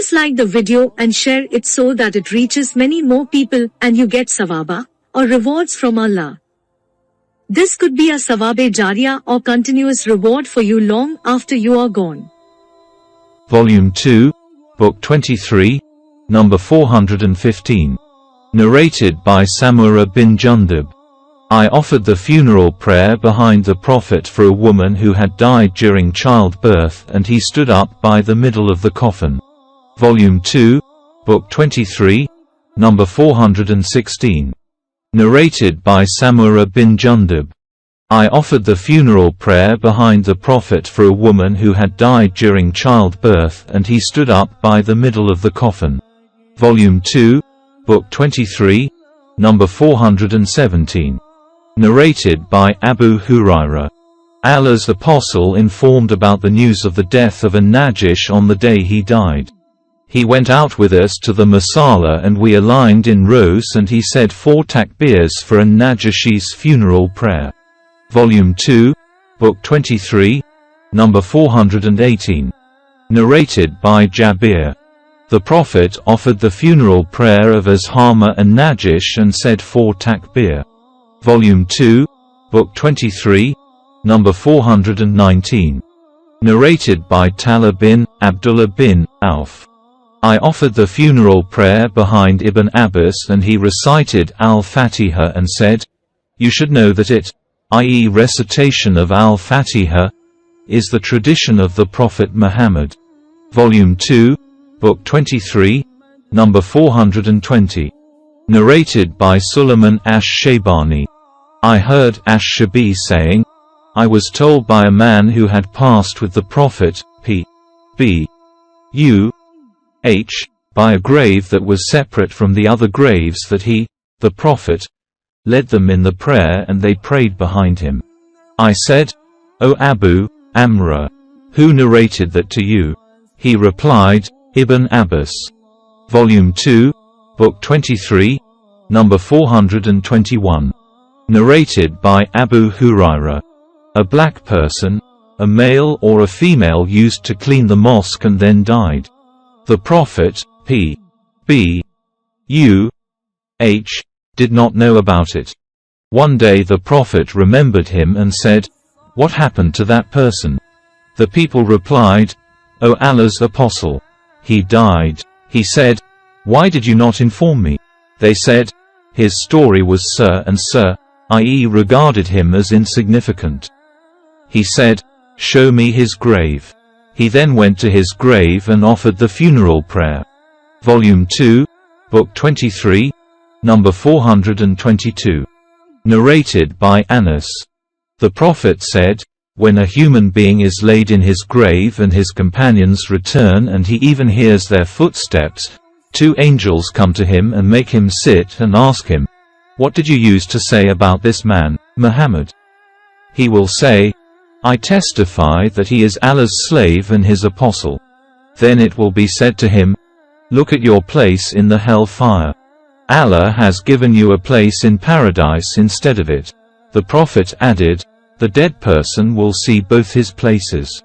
Please like the video and share it so that it reaches many more people and you get sawaba, or rewards from Allah. This could be a sawabe jariyah or continuous reward for you long after you are gone. Volume 2, Book 23, number 415. Narrated by Samura bin Jundub. I offered the funeral prayer behind the Prophet for a woman who had died during childbirth, and he stood up by the middle of the coffin. Volume 2, Book 23, number 416. Narrated by Samura bin Jundub. I offered the funeral prayer behind the Prophet for a woman who had died during childbirth, and he stood up by the middle of the coffin. Volume 2, Book 23, number 417. Narrated by Abu Hurairah. Allah's Apostle informed about the news of the death of a Najish on the day he died. He went out with us to the Masala and we aligned in rows, and he said 4 takbirs for an Najishi's funeral prayer. Volume 2, Book 23, number 418. Narrated by Jabir. The Prophet offered the funeral prayer of Ashama and Najish and said 4 takbir. Volume 2, Book 23, number 419. Narrated by Talha bin Abdullah bin Auf. I offered the funeral prayer behind Ibn Abbas, and he recited Al-Fatiha and said, "You should know that it, i.e. recitation of Al-Fatiha, is the tradition of the Prophet Muhammad." Volume 2, Book 23, number 420. Narrated by Sulaiman ash-Shaybani. I heard Ash-Shabi saying, I was told by a man who had passed with the Prophet, p.b. U.H., by a grave that was separate from the other graves, that he, the Prophet, led them in the prayer and they prayed behind him. I said, O Abu Amra, who narrated that to you? He replied, Ibn Abbas. Volume 2, Book 23, number 421. Narrated by Abu Hurairah. A black person, a male or a female, used to clean the mosque and then died. The Prophet, p.b. U.H., did not know about it. One day the Prophet remembered him and said, What happened to that person? The people replied, O Allah's Apostle, he died. He said, Why did you not inform me? They said, His story was Sir and Sir, i.e. regarded him as insignificant. He said, Show me his grave. He then went to his grave and offered the funeral prayer. Volume 2, Book 23, number 422. Narrated by Anas. The Prophet said, When a human being is laid in his grave and his companions return and he even hears their footsteps, 2 angels come to him and make him sit and ask him, What did you use to say about this man, Muhammad? He will say, I testify that he is Allah's slave and his apostle. Then it will be said to him, Look at your place in the hell-fire. Allah has given you a place in paradise instead of it. The Prophet added, The dead person will see both his places.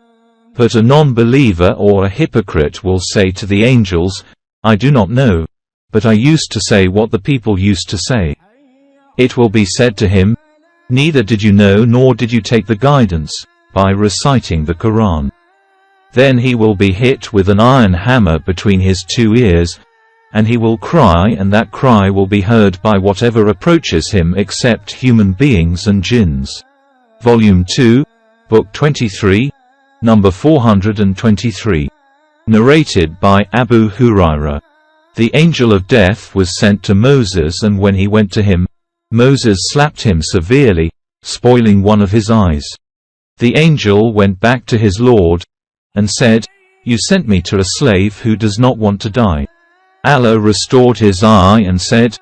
But a non-believer or a hypocrite will say to the angels, I do not know, but I used to say what the people used to say. It will be said to him, Neither did you know nor did you take the guidance, by reciting the Quran. Then he will be hit with an iron hammer between his 2 ears, and he will cry, and that cry will be heard by whatever approaches him except human beings and jinns. Volume 2, Book 23, number 423. Narrated by Abu Hurairah. The angel of death was sent to Moses, and when he went to him, Moses slapped him severely, spoiling one of his eyes. The angel went back to his Lord, and said, You sent me to a slave who does not want to die. Allah restored his eye and said,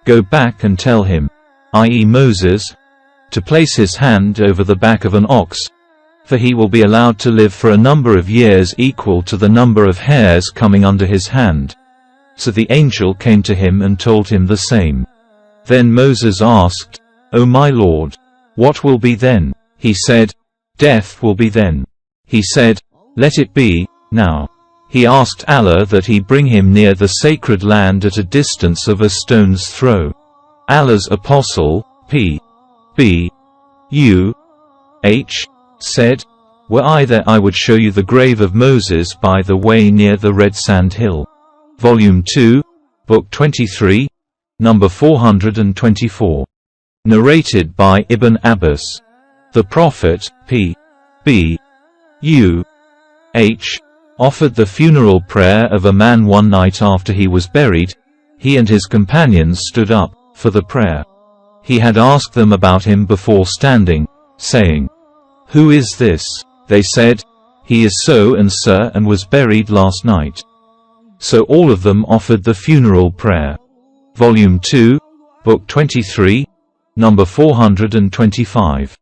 Go back and tell him, i.e. Moses, to place his hand over the back of an ox, for he will be allowed to live for a number of years equal to the number of hairs coming under his hand. So the angel came to him and told him the same. Then Moses asked, O my Lord, what will be then? He said, Death will be then. He said, Let it be, now. He asked Allah that he bring him near the sacred land at a distance of a stone's throw. Allah's apostle, P.B.U.H., said, "Were I there I would show you the grave of Moses by the way near the Red Sand Hill." Volume 2, Book 23, number 424. Narrated by Ibn Abbas. The Prophet, P.B.U.H., offered the funeral prayer of a man one night after he was buried. He and his companions stood up for the prayer. He had asked them about him before standing, saying, "Who is this?" They said, "He is so and so and was buried last night." So all of them offered the funeral prayer. Volume 2, Book 23, number 425.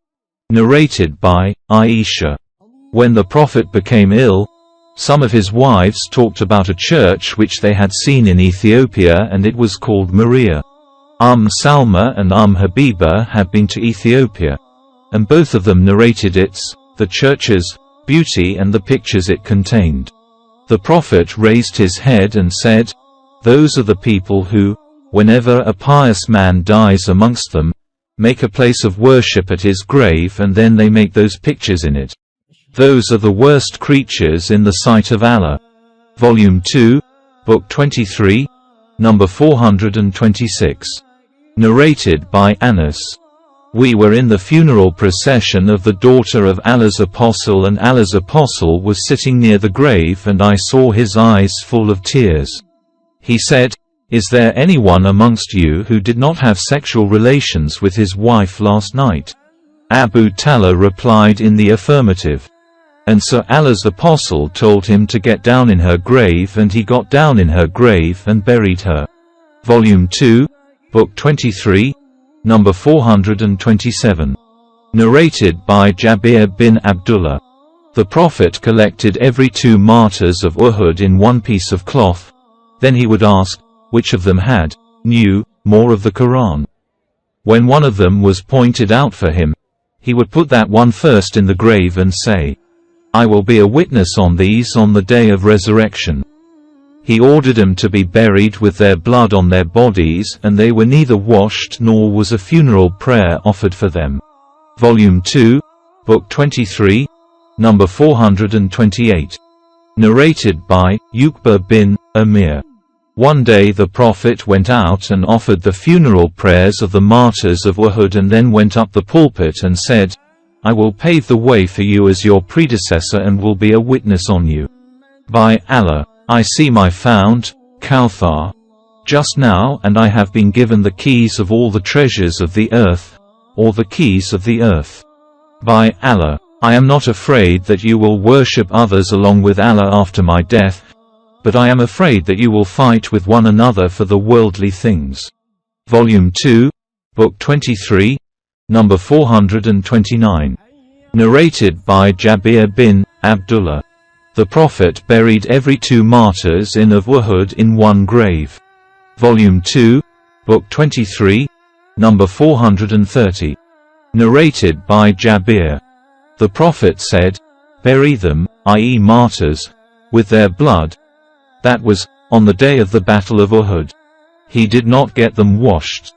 Narrated by Aisha. When the Prophet became ill, some of his wives talked about a church which they had seen in Ethiopia, and it was called Maria. Salma and Habiba had been to Ethiopia, and both of them narrated the church's beauty and the pictures it contained. The Prophet raised his head and said, "Those are the people who, whenever a pious man dies amongst them, make a place of worship at his grave and then they make those pictures in it. Those are the worst creatures in the sight of Allah." Volume 2, Book 23, number 426. Narrated by Anas. We were in the funeral procession of the daughter of Allah's apostle, and Allah's apostle was sitting near the grave, and I saw his eyes full of tears. He said, "Is there anyone amongst you who did not have sexual relations with his wife last night?" Abu Talha replied in the affirmative. And so Allah's apostle told him to get down in her grave, and he got down in her grave and buried her. Volume 2, Book 23, number 427. Narrated by Jabir bin Abdullah. The Prophet collected every 2 martyrs of Uhud in one piece of cloth. Then he would ask, which of them knew more of the Quran. When one of them was pointed out for him, he would put that one first in the grave and say, "I will be a witness on these on the day of resurrection." He ordered them to be buried with their blood on their bodies, and they were neither washed nor was a funeral prayer offered for them. Volume 2, Book 23, number 428. Narrated by Uqba bin Amir. One day the Prophet went out and offered the funeral prayers of the martyrs of Uhud, and then went up the pulpit and said, "I will pave the way for you as your predecessor and will be a witness on you. By Allah, I see my fount, Kawthar, just now, and I have been given the keys of all the treasures of the earth, or the keys of the earth. By Allah, I am not afraid that you will worship others along with Allah after my death, but I am afraid that you will fight with one another for the worldly things." Volume 2, Book 23, number 429. Narrated by Jabir bin Abdullah. The Prophet buried every 2 martyrs of Uhud in one grave. Volume 2, Book 23, number 430. Narrated by Jabir. The Prophet said, "Bury them, i.e. martyrs, with their blood." That was on the day of the Battle of Uhud. He did not get them washed.